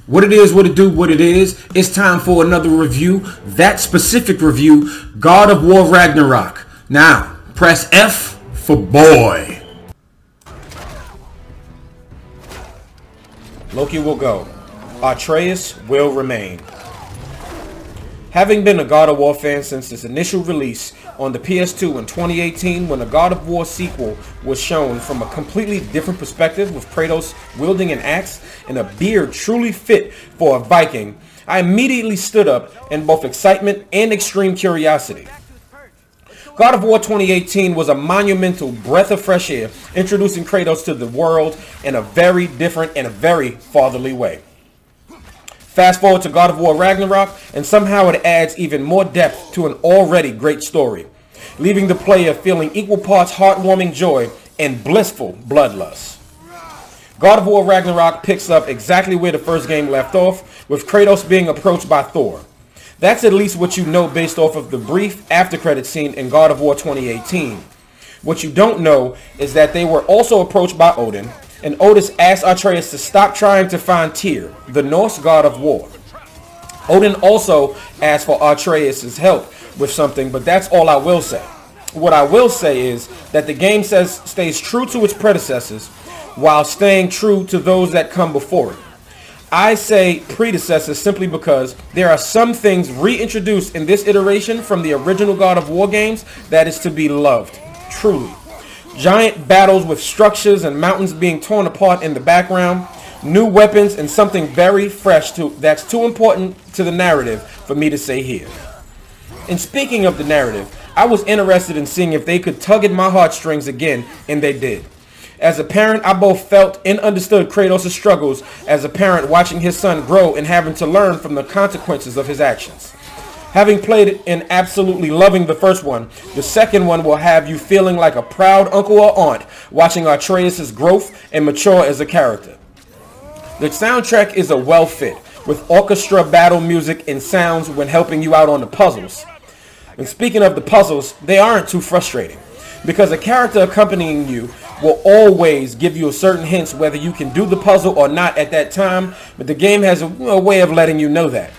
What it is, what it do, what it is. It's time for another review. That specific review, God of War Ragnarok. Now, press F for boy. Loki will go. Atreus will remain. Having been a God of War fan since its initial release on the PS2 in 2018, when the God of War sequel was shown from a completely different perspective with Kratos wielding an axe and a beard truly fit for a Viking, I immediately stood up in both excitement and extreme curiosity. God of War 2018 was a monumental breath of fresh air, introducing Kratos to the world in a very different and a very fatherly way. Fast forward to God of War Ragnarok, and somehow it adds even more depth to an already great story, leaving the player feeling equal parts heartwarming joy and blissful bloodlust. God of War Ragnarok picks up exactly where the first game left off, with Kratos being approached by Thor. That's at least what you know based off of the brief after-credit scene in God of War 2018. What you don't know is that they were also approached by Odin, and Odin asked Atreus to stop trying to find Tyr, the Norse god of war. Odin also asked for Atreus' help with something, but that's all I will say. What I will say is that the game stays true to its predecessors while staying true to those that come before it. I say predecessors simply because there are some things reintroduced in this iteration from the original God of War games that is to be loved, truly. Giant battles with structures and mountains being torn apart in the background, new weapons, and something very fresh that's too important to the narrative for me to say here. And speaking of the narrative, I was interested in seeing if they could tug at my heartstrings again, and they did. As a parent, I both felt and understood Kratos' struggles as a parent watching his son grow and having to learn from the consequences of his actions. Having played it and absolutely loving the first one, the second one will have you feeling like a proud uncle or aunt watching Atreus' growth and mature as a character. The soundtrack is a well fit, with orchestra battle music and sounds when helping you out on the puzzles. And speaking of the puzzles, they aren't too frustrating, because a character accompanying you will always give you a certain hints whether you can do the puzzle or not at that time, but the game has a way of letting you know that.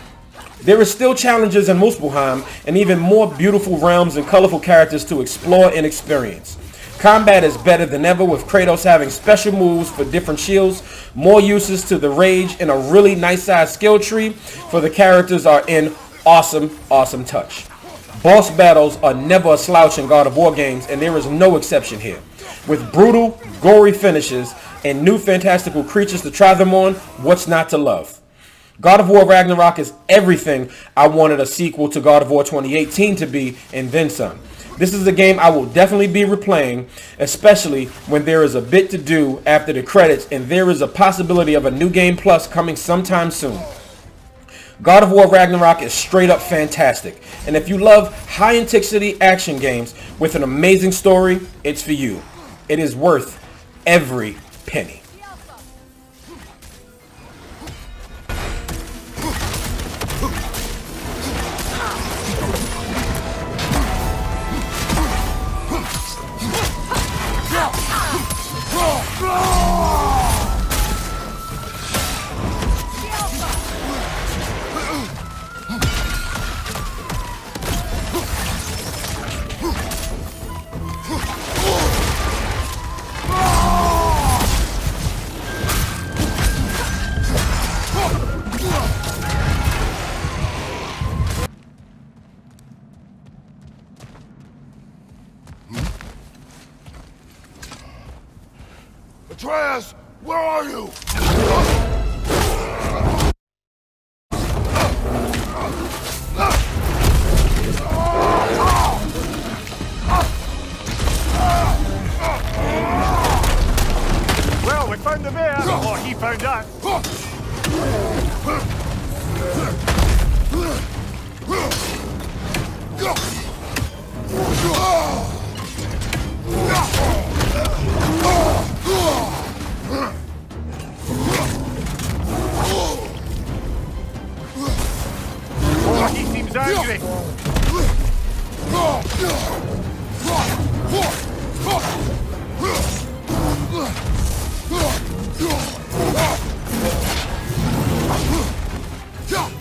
There is still challenges in Muspelheim and even more beautiful realms and colorful characters to explore and experience. Combat is better than ever, with Kratos having special moves for different shields, more uses to the rage, and a really nice sized skill tree for the characters are in awesome touch. Boss battles are never a slouch in God of War games, and there is no exception here. With brutal, gory finishes and new fantastical creatures to try them on, what's not to love? God of War Ragnarok is everything I wanted a sequel to God of War 2018 to be, and then some. This is a game I will definitely be replaying, especially when there is a bit to do after the credits and there is a possibility of a new game plus coming sometime soon. God of War Ragnarok is straight up fantastic, and if you love high-intensity action games with an amazing story, it's for you. It is worth every penny. Atreus, where are you? Well, we found him there, or he found us. Oh, he seems angry. Jump!